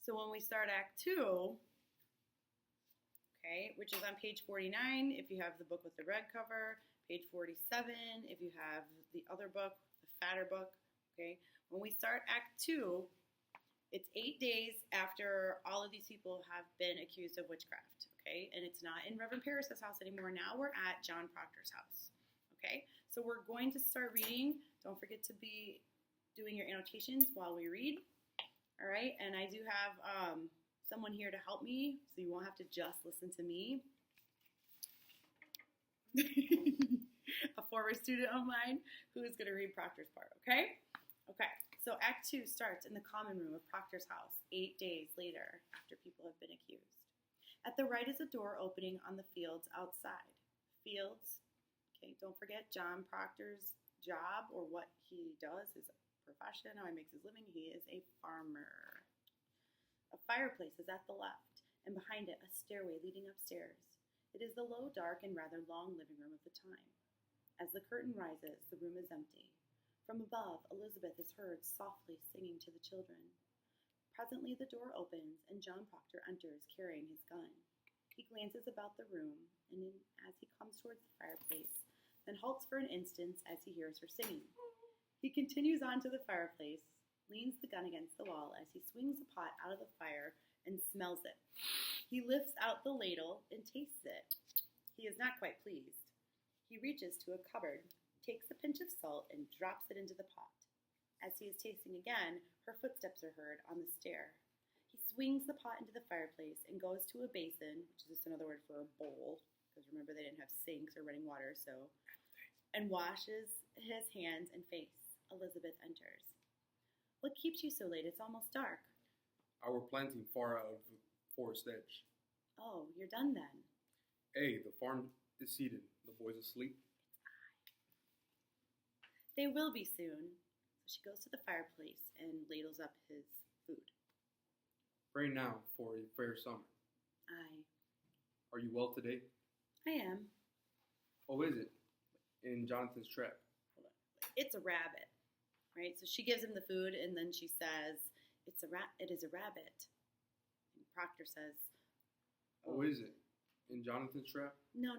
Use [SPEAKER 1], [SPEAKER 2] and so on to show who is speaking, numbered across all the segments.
[SPEAKER 1] So when we start Act 2, okay, which is on page 49 if you have the book with the red cover, page 47 if you have the other book, the fatter book, okay? When we start Act 2, it's 8 days after all of these people have been accused of witchcraft, okay? And it's not in Reverend Parris's house anymore. Now we're at John Proctor's house, okay? So we're going to start reading. Don't forget to be doing your annotations while we read, all right? And I do have someone here to help me, so you won't have to just listen to me. A former student of mine who is going to read Proctor's part, okay? Okay, so Act 2 starts in the common room of Proctor's house 8 days later after people have been accused. At the right is a door opening on the fields outside. Fields, okay, don't forget John Proctor's job or what he does, his profession, how he makes his living. He is a farmer. A fireplace is at the left, and behind it a stairway leading upstairs. It is the low, dark, and rather long living room of the time. As the curtain rises, the room is empty. From above, Elizabeth is heard softly singing to the children. Presently the door opens, and John Proctor enters carrying his gun. He glances about the room, and as he comes towards the fireplace, then halts for an instant as he hears her singing. He continues on to the fireplace, leans the gun against the wall as he swings the pot out of the fire and smells it. He lifts out the ladle and tastes it. He is not quite pleased. He reaches to a cupboard, takes a pinch of salt, and drops it into the pot. As he is tasting again, her footsteps are heard on the stair. He swings the pot into the fireplace and goes to a basin, which is just another word for a bowl, because remember they didn't have sinks or running water, and washes his hands and face. Elizabeth enters. What keeps you so late? It's almost dark.
[SPEAKER 2] I were planting far out of the forest edge.
[SPEAKER 1] Oh, you're done then.
[SPEAKER 2] Hey, the farm is seated. The boys asleep.
[SPEAKER 1] They will be soon. So she goes to the fireplace and ladles up his food.
[SPEAKER 2] Pray now for a fair summer.
[SPEAKER 1] Aye.
[SPEAKER 2] Are you well today?
[SPEAKER 1] I am.
[SPEAKER 2] Oh, is it? In Jonathan's trap.
[SPEAKER 1] Hold on. It's a rabbit, right? So she gives him the food, and then she says, "It is a rabbit." And Proctor says,
[SPEAKER 2] Oh, is it? In Jonathan's trap?
[SPEAKER 1] No.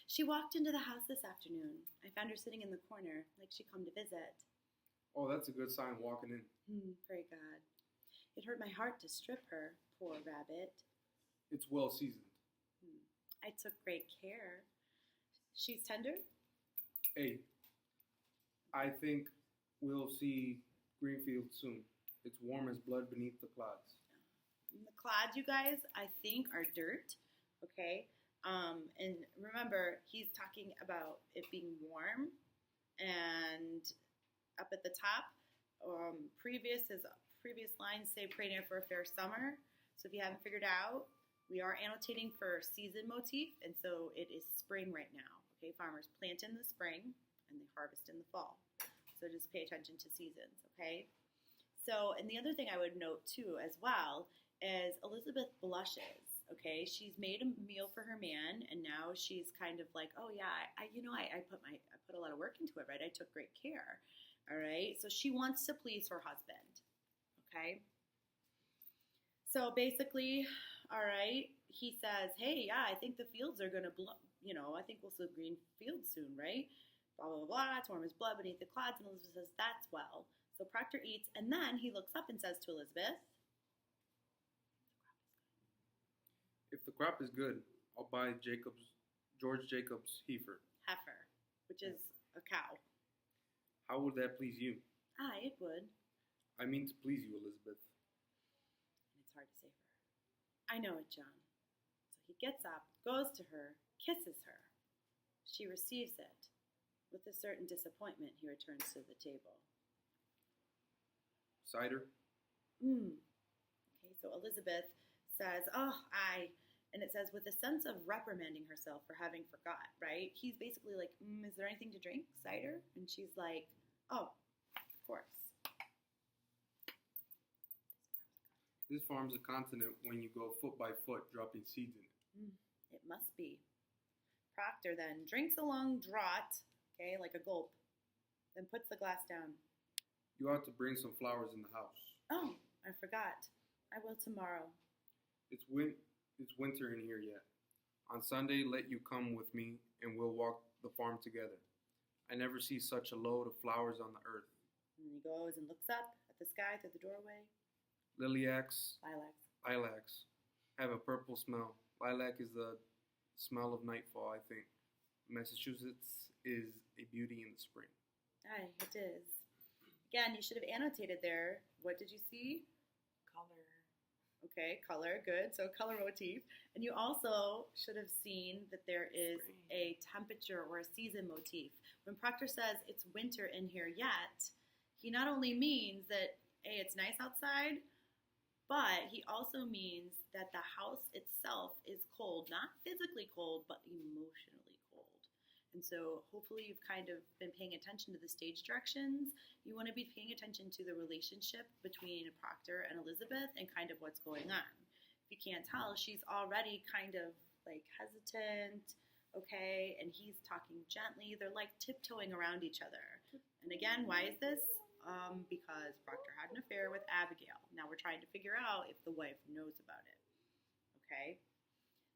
[SPEAKER 1] She walked into the house this afternoon. I found her sitting in the corner, like she come to visit.
[SPEAKER 2] Oh, that's a good sign walking in.
[SPEAKER 1] Pray God. It hurt my heart to strip her, poor rabbit.
[SPEAKER 2] It's well seasoned.
[SPEAKER 1] I took great care. She's tender?
[SPEAKER 2] Hey, I think we'll see Greenfield soon. It's warm as blood beneath the clods.
[SPEAKER 1] The clods, you guys, I think are dirt. Okay, and remember, he's talking about it being warm, and up at the top, previous lines say pray now for a fair summer. So if you haven't figured out, we are annotating for season motif, and so it is spring right now. Okay, farmers plant in the spring, and they harvest in the fall. So just pay attention to seasons, okay? So, and the other thing I would note too as well is Elizabeth blushes. Okay, she's made a meal for her man, and now she's kind of like, oh yeah, I put a lot of work into it, right? I took great care, all right? So she wants to please her husband, okay? So basically, all right, he says, hey, yeah, I think the fields are going to blow, I think we'll see green fields soon, right? Blah, blah, blah, it's warm as blood beneath the clouds, and Elizabeth says, that's well. So Proctor eats, and then he looks up and says to Elizabeth,
[SPEAKER 2] If the crop is good, I'll buy George Jacob's
[SPEAKER 1] heifer, which is a cow.
[SPEAKER 2] How would that please you?
[SPEAKER 1] It would.
[SPEAKER 2] I mean to please you, Elizabeth.
[SPEAKER 1] And it's hard to say for her. I know it, John. So he gets up, goes to her, kisses her. She receives it. With a certain disappointment, he returns to the table.
[SPEAKER 2] Cider?
[SPEAKER 1] Okay, so Elizabeth says, and it says with a sense of reprimanding herself for having forgot, right? He's basically like, is there anything to drink? Cider? And she's like, oh, of course.
[SPEAKER 2] This farm's a continent when you go foot by foot dropping seeds in it.
[SPEAKER 1] It must be. Proctor then drinks a long draught, okay, like a gulp, then puts the glass down.
[SPEAKER 2] You ought to bring some flowers in the house.
[SPEAKER 1] Oh, I forgot. I will tomorrow.
[SPEAKER 2] It's winter in here yet. On Sunday, let you come with me, and we'll walk the farm together. I never see such a load of flowers on the earth.
[SPEAKER 1] And he goes and looks up at the sky through the doorway.
[SPEAKER 2] Lilacs,
[SPEAKER 1] Lilacs.
[SPEAKER 2] have a purple smell. Lilac is the smell of nightfall, I think. Massachusetts is a beauty in the spring.
[SPEAKER 1] Aye, it is. Again, you should have annotated there. What did you see?
[SPEAKER 3] Color.
[SPEAKER 1] Okay, color, good. So color motif. And you also should have seen that there is a temperature or a season motif. When Proctor says it's winter in here yet, he not only means that, hey, it's nice outside, but he also means that the house itself is cold. Not physically cold, but emotionally cold. And so hopefully you've kind of been paying attention to the stage directions. You want to be paying attention to the relationship between Proctor and Elizabeth and kind of what's going on. If you can't tell, she's already kind of like hesitant, okay, and he's talking gently. They're like tiptoeing around each other. And again, why is this? Because Proctor had an affair with Abigail. Now we're trying to figure out if the wife knows about it, okay?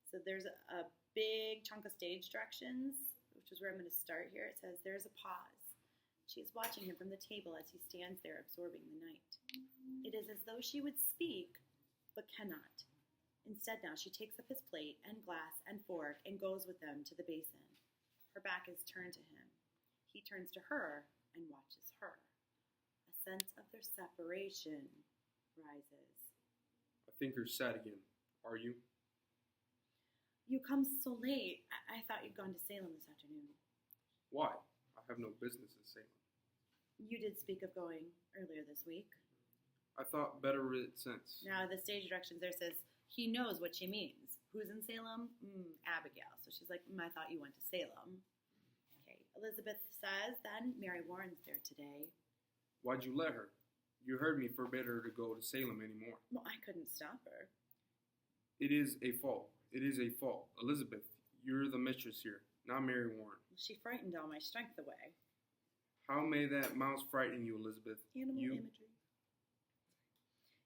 [SPEAKER 1] So there's a big chunk of stage directions, which is where I'm going to start here. It says, there's a pause. She is watching him from the table as he stands there absorbing the night. It is as though she would speak, but cannot. Instead now she takes up his plate and glass and fork and goes with them to the basin. Her back is turned to him. He turns to her and watches her. A sense of their separation rises.
[SPEAKER 2] I think you're sad again. Are you?
[SPEAKER 1] You come so late. I thought you'd gone to Salem this afternoon.
[SPEAKER 2] Why? I have no business in Salem.
[SPEAKER 1] You did speak of going earlier this week.
[SPEAKER 2] I thought better of it since.
[SPEAKER 1] Now the stage directions there says he knows what she means. Who's in Salem? Abigail. So she's like, I thought you went to Salem. Okay. Elizabeth says then Mary Warren's there today.
[SPEAKER 2] Why'd you let her? You heard me forbid her to go to Salem anymore.
[SPEAKER 1] Well, I couldn't stop her.
[SPEAKER 2] It is a fault. It is a fault. Elizabeth, you're the mistress here, not Mary Warren.
[SPEAKER 1] She frightened all my strength away.
[SPEAKER 2] How may that mouse frighten you, Elizabeth?
[SPEAKER 1] Animal imagery.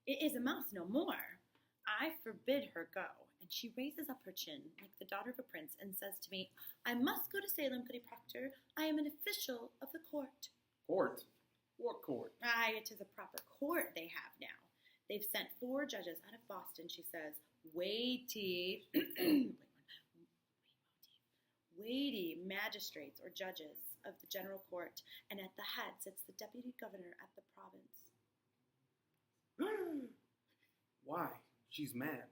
[SPEAKER 1] It is a mouse no more. I forbid her go. And she raises up her chin like the daughter of a prince and says to me, I must go to Salem, goody Proctor. I am an official of the court.
[SPEAKER 2] Court? What court?
[SPEAKER 1] Aye, it is a proper court they have now. They've sent 4 judges out of Boston, she says. Weighty magistrates or judges of the general court, and at the head sits the deputy governor at the province.
[SPEAKER 2] Why? She's mad.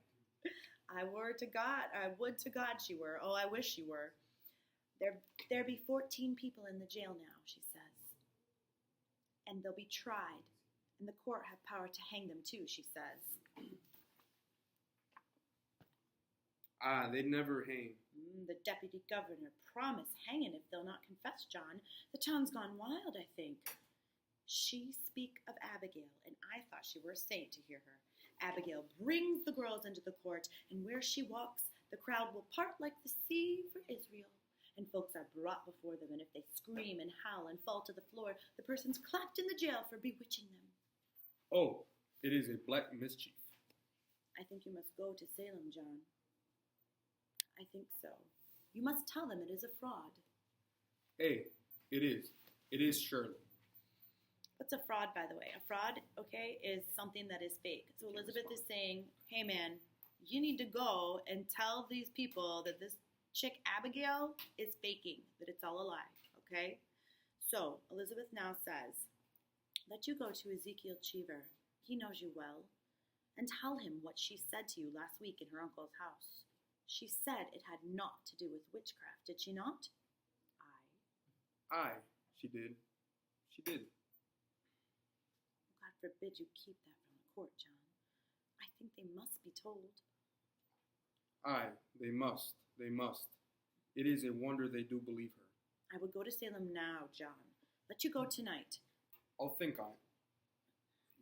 [SPEAKER 1] I would to God she were. Oh, I wish she were. There be 14 people in the jail now, she says. And they'll be tried, and the court have power to hang them too, she says.
[SPEAKER 2] They'd never hang.
[SPEAKER 1] The deputy governor promised hanging if they'll not confess, John. The town's gone wild, I think. She speak of Abigail, and I thought she were a saint to hear her. Abigail brings the girls into the court, and where she walks, the crowd will part like the sea for Israel. And folks are brought before them, and if they scream and howl and fall to the floor, the person's clapped in the jail for bewitching them.
[SPEAKER 2] Oh, it is a black mischief.
[SPEAKER 1] I think you must go to Salem, John. I think so. You must tell them it is a fraud.
[SPEAKER 2] Hey, it is. It is surely.
[SPEAKER 1] What's a fraud, by the way? A fraud, okay, is something that is fake. So Elizabeth is saying, hey man, you need to go and tell these people that this chick Abigail is faking, that it's all a lie, okay? So Elizabeth now says, let you go to Ezekiel Cheever. He knows you well. And tell him what she said to you last week in her uncle's house. She said it had naught to do with witchcraft, did she not?
[SPEAKER 2] Aye, she did. She did.
[SPEAKER 1] God forbid you keep that from the court, John. I think they must be told.
[SPEAKER 2] Aye, they must. They must. It is a wonder they do believe her.
[SPEAKER 1] I would go to Salem now, John. Let you go tonight.
[SPEAKER 2] I'll think on it.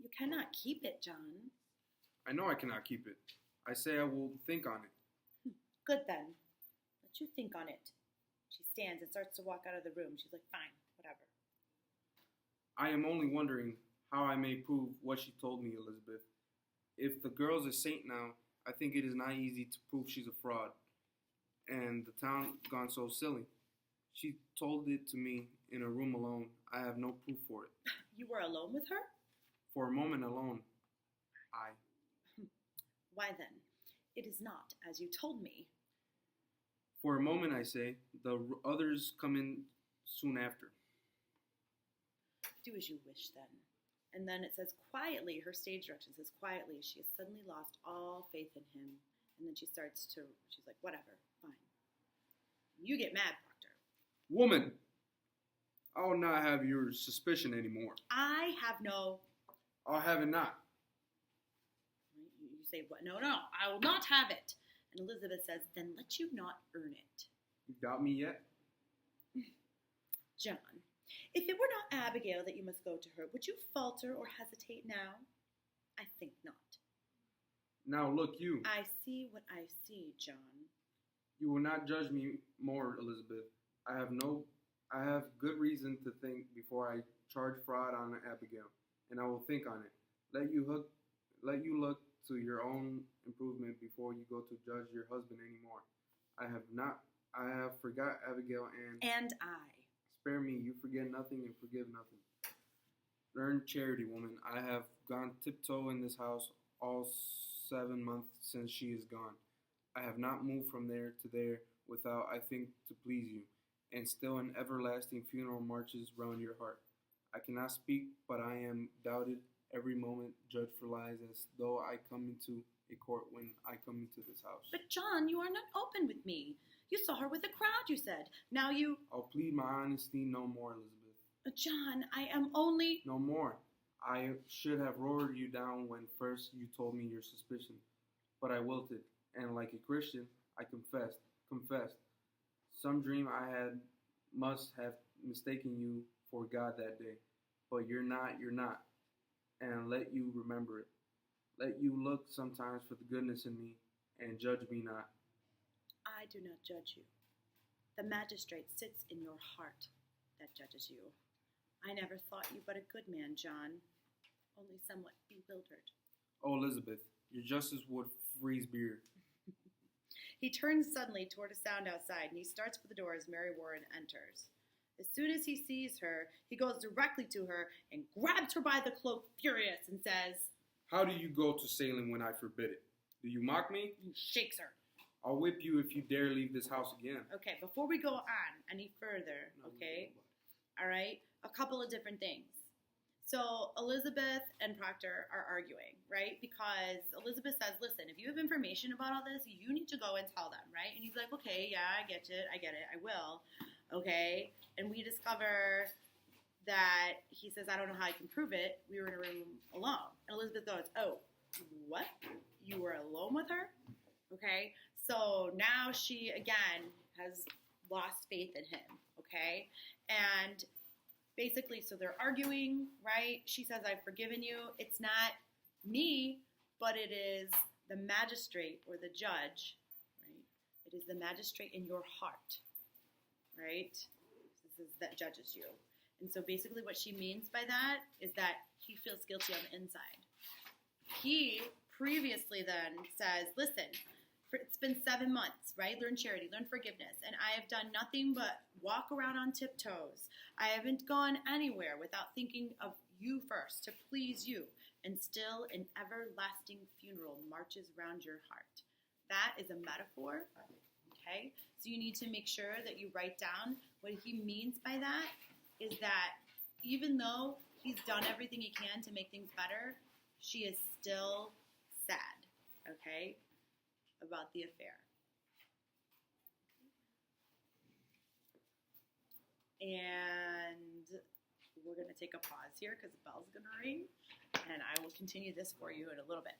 [SPEAKER 1] You cannot keep it, John.
[SPEAKER 2] I know I cannot keep it. I say I will think on it.
[SPEAKER 1] Good then. Let you think on it. She stands and starts to walk out of the room. She's like, fine, whatever.
[SPEAKER 2] I am only wondering how I may prove what she told me, Elizabeth. If the girl's a saint now, I think it is not easy to prove she's a fraud. And the town gone so silly. She told it to me in a room alone. I have no proof for it.
[SPEAKER 1] You were alone with her?
[SPEAKER 2] For a moment alone, I.
[SPEAKER 1] Why then, it is not as you told me.
[SPEAKER 2] For a moment, I say, the others come in soon after.
[SPEAKER 1] Do as you wish then. And then it says quietly, her stage direction says quietly, she has suddenly lost all faith in him. And then she's like, whatever, fine. You get mad, Proctor.
[SPEAKER 2] Woman, I will not have your suspicion anymore.
[SPEAKER 1] I have no...
[SPEAKER 2] I'll have it not.
[SPEAKER 1] You say, what? No, I will not have it. And Elizabeth says, then let you not earn it.
[SPEAKER 2] You doubt me yet?
[SPEAKER 1] John, if it were not Abigail that you must go to her, would you falter or hesitate now? I think not.
[SPEAKER 2] Now look you.
[SPEAKER 1] I see what I see, John.
[SPEAKER 2] You will not judge me more, Elizabeth. I have good reason to think before I charge fraud on Abigail, and I will think on it. Let you look to your own improvement before you go to judge your husband anymore. I have forgot Abigail
[SPEAKER 1] and I.
[SPEAKER 2] Spare me, you forget nothing and forgive nothing. Learn charity, woman. I have gone tiptoe in this house all 7 months since she is gone. I have not moved from there to there without, I think, to please you, and still an everlasting funeral marches round your heart. I cannot speak, but I am doubted every moment, judged for lies, as though I come into a court when I come into this house.
[SPEAKER 1] But John, you are not open with me. You saw her with the crowd, you said. Now you...
[SPEAKER 2] I'll plead my honesty no more, Elizabeth.
[SPEAKER 1] John, I am only...
[SPEAKER 2] No more. I should have roared you down when first you told me your suspicion. But I wilted, and like a Christian, I confessed. Some dream I had must have mistaken you for God that day. But you're not. And let you remember it. Let you look sometimes for the goodness in me, and judge me not.
[SPEAKER 1] I do not judge you. The magistrate sits in your heart that judges you. I never thought you but a good man, John, only somewhat bewildered.
[SPEAKER 2] Oh, Elizabeth, your justice would freeze beer.
[SPEAKER 1] He turns suddenly toward a sound outside, and he starts for the door as Mary Warren enters. As soon as he sees her, he goes directly to her and grabs her by the cloak, furious, and says,
[SPEAKER 2] How do you go to Salem when I forbid it? Do you mock me?
[SPEAKER 1] He shakes her.
[SPEAKER 2] I'll whip you if you dare leave this house again.
[SPEAKER 1] Okay, before we go on any further, okay? All right? A couple of different things. So Elizabeth and Proctor are arguing, right? Because Elizabeth says, listen, if you have information about all this, you need to go and tell them, right? And he's like, okay, yeah, I get it, I will, okay? And we discover that he says, I don't know how I can prove it. We were in a room alone. And Elizabeth goes, oh, what? You were alone with her? Okay? So now she, again, has lost faith in him, okay? And basically, so they're arguing, right? She says, I've forgiven you. It's not me, but it is the magistrate or the judge, right? It is the magistrate in your heart, right? This is that judges you. And so basically what she means by that is that he feels guilty on the inside. He previously then says, listen, it's been 7 months, right? Learn charity, learn forgiveness. And I have done nothing but walk around on tiptoes. I haven't gone anywhere without thinking of you first, to please you. And still an everlasting funeral marches round your heart. That is a metaphor, okay? So you need to make sure that you write down what he means by that is that even though he's done everything he can to make things better, she is still sad, okay? About the affair. And we're going to take a pause here because the bell's going to ring, and I will continue this for you in a little bit.